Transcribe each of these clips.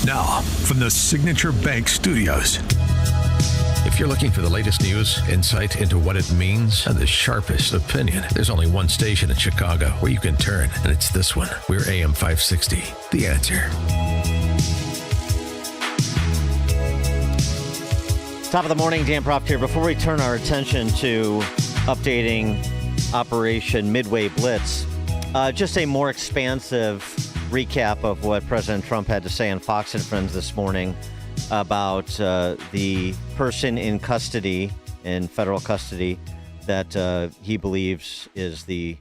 Now, from the Signature Bank Studios. If you're looking for the latest news, insight into what it means, and the sharpest opinion, there's only one station in Chicago where you can turn, and it's this one. We're AM 560, The Answer. Top of the morning, Dan Proft here. Before we turn our attention to updating Operation Midway Blitz, just a more expansive recap of what President Trump had to say on Fox and Friends this morning about the person in custody, in federal custody, that he believes is the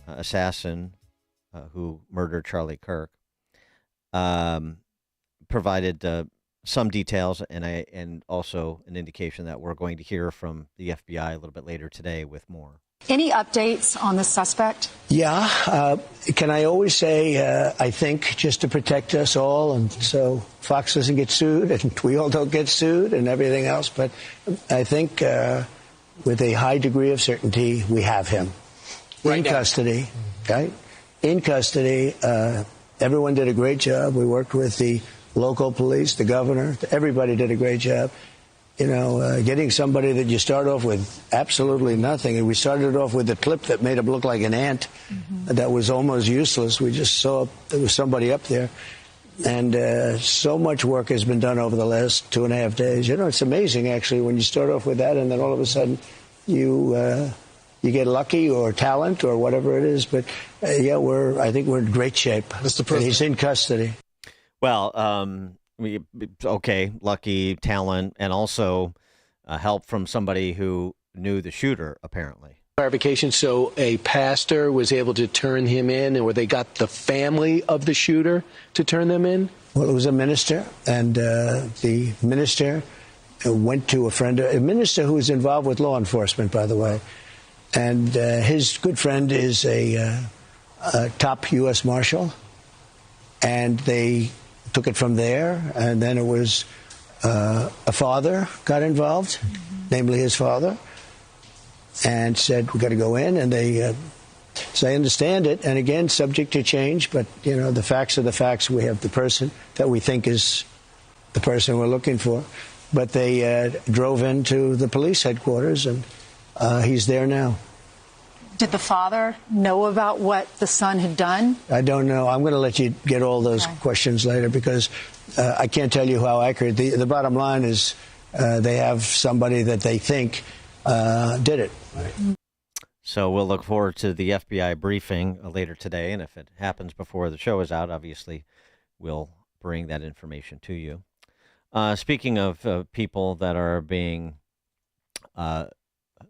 assassin who murdered Charlie Kirk. Provided some details and also an indication that we're going to hear from the FBI a little bit later today with more. Any updates on the suspect? Yeah. Can I always say, I think, just to protect us all, and so Fox doesn't get sued, and we all don't get sued, and everything else. But I think with a high degree of certainty, we have him in custody. Okay? In custody. Everyone did a great job. We worked with the local police, the governor. Everybody did a great job. You know, getting somebody that you start off with absolutely nothing. And we started off with a clip that made him look like an ant. That was almost useless. We just saw there was somebody up there. And so much work has been done over the last 2.5 days. You know, it's amazing, actually, when you start off with that and then all of a sudden you get lucky or talent or whatever it is. But, yeah, I think we're in great shape. Mr. President. He's in custody. Well, okay, lucky, talent, and also help from somebody who knew the shooter, apparently. Clarification, so a pastor was able to turn him in, or they got the family of the shooter to turn them in? Well, it was a minister, and the minister went to a minister who was involved with law enforcement, by the way. And his good friend is a top U.S. Marshal, and they took it from there, and then it was a father got involved, namely his father, and said, we got to go in, and they, so I understand it, and again, subject to change, but, you know, the facts are the facts. We have the person that we think is the person we're looking for, but they drove into the police headquarters, and he's there now. Did the father know about what the son had done? I don't know. I'm going to let you get all those questions later because I can't tell you how accurate. The bottom line is they have somebody that they think did it. So we'll look forward to the FBI briefing later today. And if it happens before the show is out, obviously, we'll bring that information to you. Speaking of people that are being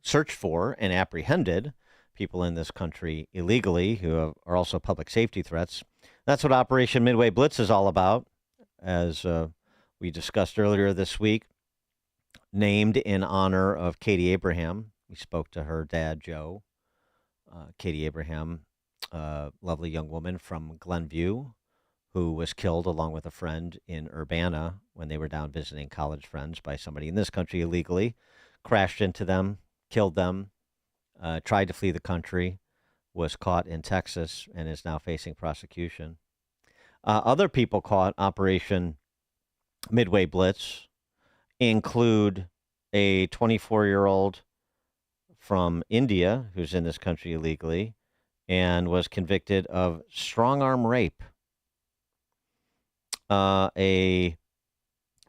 searched for and apprehended, people in this country illegally who are also public safety threats. That's what Operation Midway Blitz is all about, as we discussed earlier this week, named in honor of Katie Abraham. We spoke to her dad, Joe. Katie Abraham, a lovely young woman from Glenview, who was killed along with a friend in Urbana when they were down visiting college friends by somebody in this country illegally, crashed into them, killed them, tried to flee the country, was caught in Texas, and is now facing prosecution. Other people caught Operation Midway Blitz include a 24-year-old from India who's in this country illegally and was convicted of strong-arm rape. A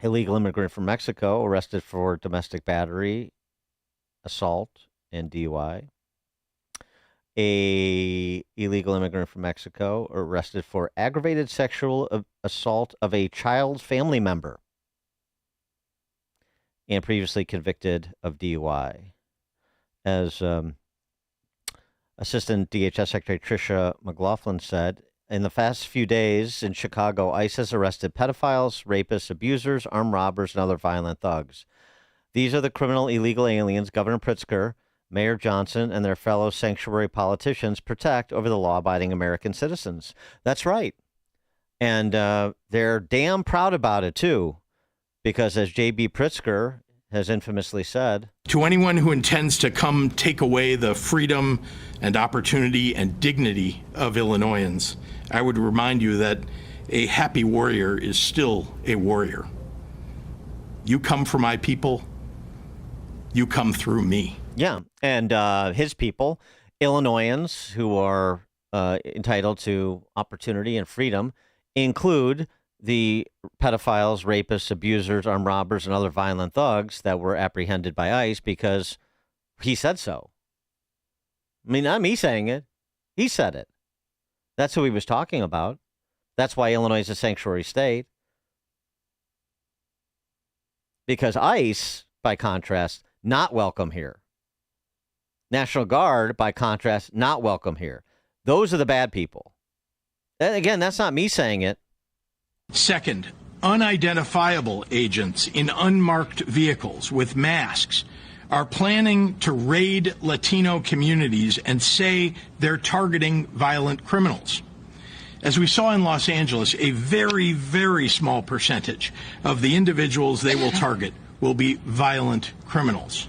illegal immigrant from Mexico arrested for domestic battery, assault, and DUI. A illegal immigrant from Mexico arrested for aggravated sexual assault of a child's family member and previously convicted of DUI. As Assistant DHS Secretary Tricia McLaughlin said, in the past few days in Chicago, ICE has arrested pedophiles, rapists, abusers, armed robbers, and other violent thugs. These are the criminal illegal aliens Governor Pritzker, Mayor Johnson, and their fellow sanctuary politicians protect over the law-abiding American citizens. That's right. And they're damn proud about it, too, because as J.B. Pritzker has infamously said, to anyone who intends to come take away the freedom and opportunity and dignity of Illinoisans, I would remind you that a happy warrior is still a warrior. You come for my people, you come through me. Yeah, and his people, Illinoisans who are entitled to opportunity and freedom, include the pedophiles, rapists, abusers, armed robbers, and other violent thugs that were apprehended by ICE because he said so. I mean, not me saying it. He said it. That's who he was talking about. That's why Illinois is a sanctuary state. Because ICE, by contrast, not welcome here. National Guard, by contrast, not welcome here. Those are the bad people. And again, that's not me saying it. Second, unidentifiable agents in unmarked vehicles with masks are planning to raid Latino communities and say they're targeting violent criminals. As we saw in Los Angeles, a very, very small percentage of the individuals they will target will be violent criminals.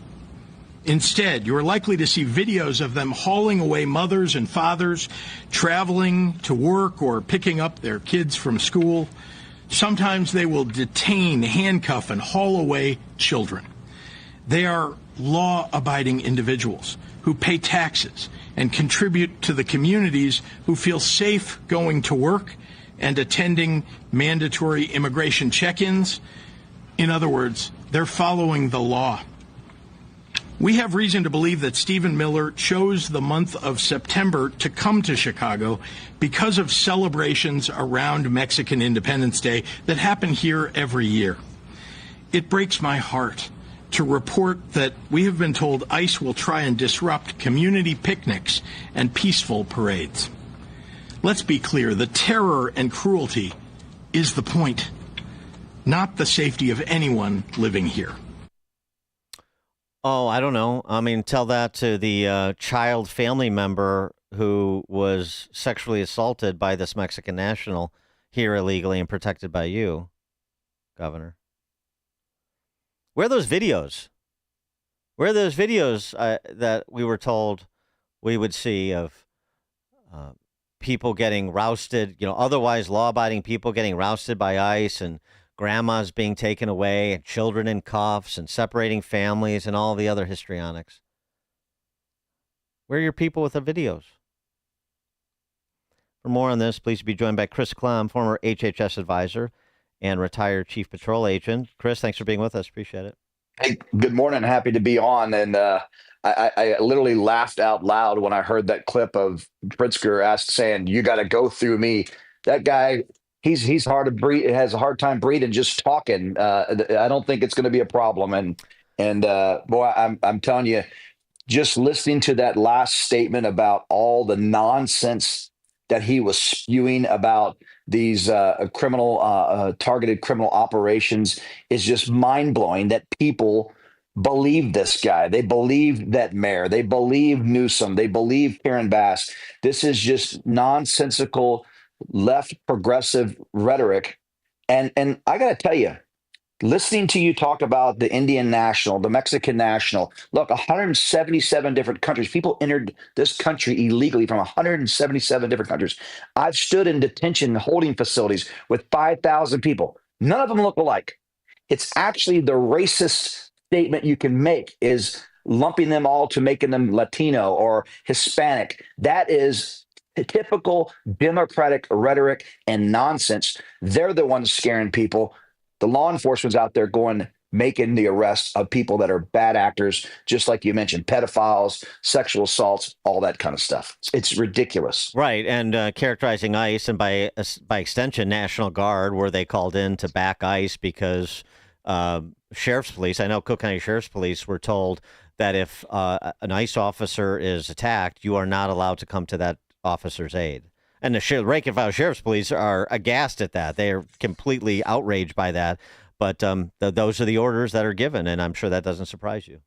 Instead, you are likely to see videos of them hauling away mothers and fathers, traveling to work or picking up their kids from school. Sometimes they will detain, handcuff, and haul away children. They are law-abiding individuals who pay taxes and contribute to the communities who feel safe going to work and attending mandatory immigration check-ins. In other words, they're following the law. We have reason to believe that Stephen Miller chose the month of September to come to Chicago because of celebrations around Mexican Independence Day that happen here every year. It breaks my heart to report that we have been told ICE will try and disrupt community picnics and peaceful parades. Let's be clear, the terror and cruelty is the point, not the safety of anyone living here. Oh, I don't know. I mean, tell that to the child family member who was sexually assaulted by this Mexican national here illegally and protected by you, Governor. Where are those videos? Where are those videos that we were told we would see of people getting rousted, otherwise law-abiding people getting rousted by ICE and grandmas being taken away and children in cuffs and separating families and all the other histrionics? Where are your people with the videos? For more on this, please be joined by Chris Clem, former HHS advisor and retired chief patrol agent. Chris, thanks for being with us. Appreciate it. Hey, good morning. Happy to be on. And I literally laughed out loud when I heard that clip of Pritzker saying, "You got to go through me." That guy, he's hard to breathe. Has a hard time breathing just talking. I don't think it's going to be a problem. And boy, I'm telling you, just listening to that last statement about all the nonsense that he was spewing about these targeted criminal operations is just mind-blowing that people believe this guy. They believe that mayor. They believe Newsom. They believe Karen Bass. This is just nonsensical left progressive rhetoric. And I got to tell you, listening to you talk about the Indian national, the Mexican national, look, 177 different countries. People entered this country illegally from 177 different countries. I've stood in detention holding facilities with 5,000 people. None of them look alike. It's actually the racist statement you can make is lumping them all to making them Latino or Hispanic. That is typical Democratic rhetoric and nonsense. They're the ones scaring people. The law enforcement's out there making the arrest of people that are bad actors, just like you mentioned, pedophiles, sexual assaults, all that kind of stuff. It's ridiculous. Right, and characterizing ICE and by extension, National Guard, were they called in to back ICE because Sheriff's Police, I know Cook County Sheriff's Police were told that if an ICE officer is attacked, you are not allowed to come to that officer's aid. And the rank and file Sheriff's Police are aghast at that. They are completely outraged by that. But those are the orders that are given, and I'm sure that doesn't surprise you.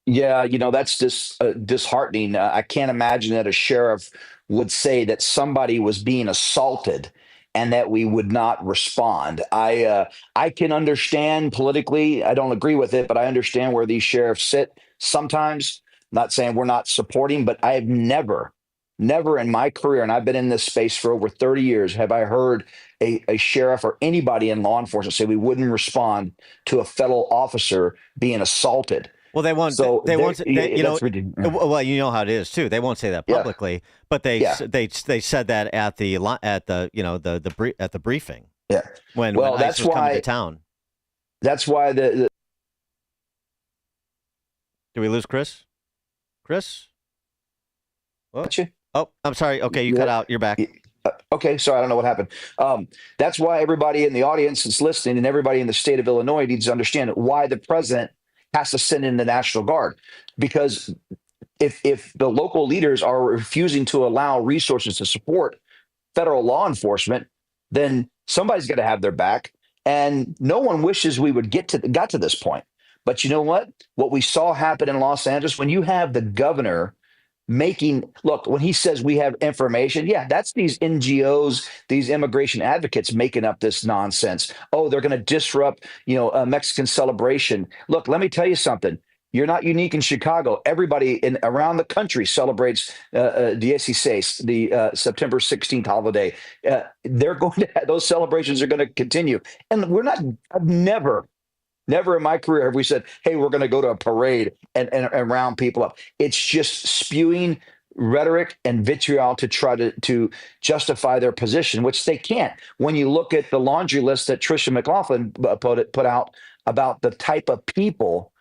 Yeah, that's just disheartening. I can't imagine that a sheriff would say that somebody was being assaulted and that we would not respond. I can understand politically. I don't agree with it, but I understand where these sheriffs sit sometimes. Not saying we're not supporting, but I have never never in my career, and I've been in this space for over 30 years, have I heard a sheriff or anybody in law enforcement say we wouldn't respond to a federal officer being assaulted. Well, they won't. So they won't. You know. ridiculous. Well, you know how it is too. They won't say that publicly, but they said that at the briefing. Yeah. When ICE was coming to town. That's why the. Did we lose Chris? Chris? What? Oh, I'm sorry. Okay, you cut out. You're back. Okay, sorry, I don't know what happened. That's why everybody in the audience that's listening and everybody in the state of Illinois needs to understand why the president has to send in the National Guard. Because if the local leaders are refusing to allow resources to support federal law enforcement, then somebody's got to have their back. And no one wishes we would got to this point. But you know what? What we saw happen in Los Angeles, when you have the governor when he says we have information, that's these NGOs, these immigration advocates making up this nonsense. Oh, they're going to disrupt, a Mexican celebration. Look, let me tell you something. You're not unique in Chicago. Everybody around the country celebrates the 16, the September 16th holiday. They're going to those celebrations are going to continue, and I've never in my career have we said, hey, we're going to go to a parade and round people up. It's just spewing rhetoric and vitriol to try to justify their position, which they can't. When you look at the laundry list that Tricia McLaughlin put out about the type of people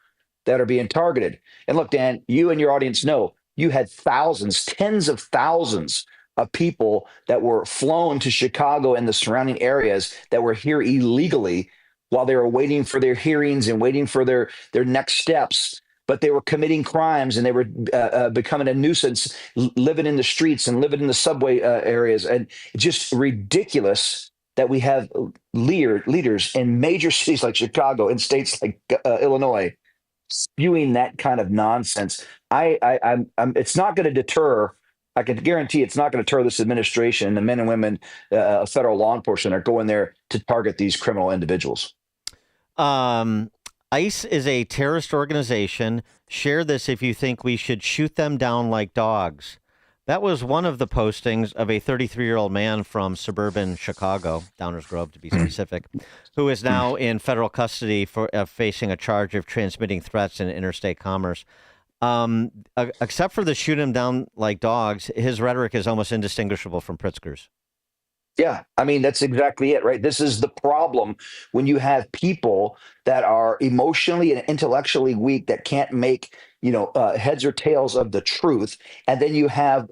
that are being targeted. And look, Dan, you and your audience know you had thousands, tens of thousands of people that were flown to Chicago and the surrounding areas that were here illegally while they were waiting for their hearings and waiting for their next steps. But they were committing crimes and they were becoming a nuisance, living in the streets and living in the subway areas. And just ridiculous that we have leaders in major cities like Chicago and states like Illinois spewing that kind of nonsense. It's not going to deter. I can guarantee it's not going to deter this administration. The men and women of federal law enforcement are going there to target these criminal individuals. ICE is a terrorist organization. Share this if you think we should shoot them down like dogs. That was one of the postings of a 33-year-old man from suburban Chicago, Downers Grove to be specific, who is now in federal custody for facing a charge of transmitting threats in interstate commerce. Except for the shoot him down like dogs, his rhetoric is almost indistinguishable from Pritzker's. Yeah, I mean, that's exactly it, right? This is the problem when you have people that are emotionally and intellectually weak that can't make, heads or tails of the truth. And then you have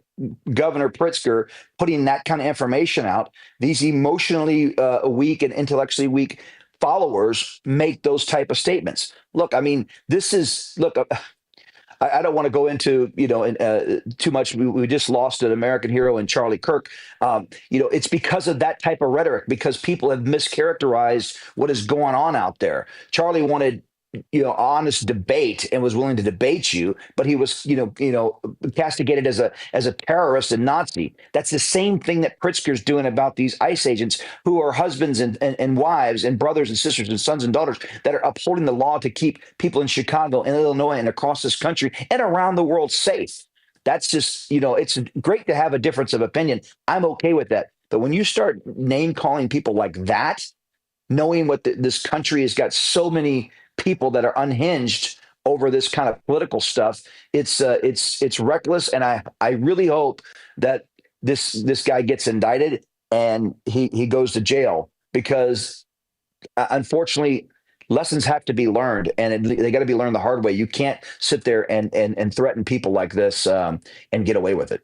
Governor Pritzker putting that kind of information out. These emotionally weak and intellectually weak followers make those type of statements. Look, I mean, I don't want to go into, too much. We just lost an American hero in Charlie Kirk. It's because of that type of rhetoric, because people have mischaracterized what is going on out there. Charlie wanted, honest debate and was willing to debate you, but he was, castigated as a terrorist and Nazi. That's the same thing that Pritzker's doing about these ICE agents who are husbands and wives and brothers and sisters and sons and daughters that are upholding the law to keep people in Chicago and Illinois and across this country and around the world safe. That's just, it's great to have a difference of opinion. I'm okay with that. But when you start name calling people like that, knowing what this country has got so many people that are unhinged over this kind of political stuff, it's reckless. And I really hope that this guy gets indicted and he goes to jail, because unfortunately lessons have to be learned, and they got to be learned the hard way. You can't sit there and threaten people like this and get away with it.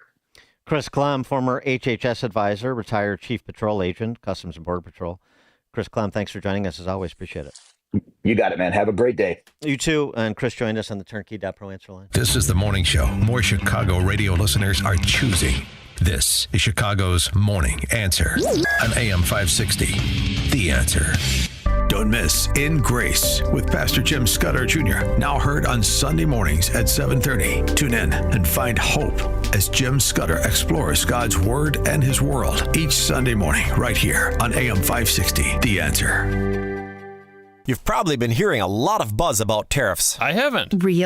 Chris Clem, former HHS advisor, retired chief patrol agent, Customs and Border Patrol. Chris Clem, thanks for joining us as always. Appreciate it. You got it, man. Have a great day. You too. And Chris joined us on the Turnkey.Pro answer line. This is the morning show more Chicago radio listeners are choosing. This is Chicago's Morning Answer on AM 560. The Answer. Don't miss In Grace with Pastor Jim Scudder Jr. Now heard on Sunday mornings at 7:30. Tune in and find hope as Jim Scudder explores God's Word and His world each Sunday morning right here on AM 560. The Answer. You've probably been hearing a lot of buzz about tariffs. I haven't. Real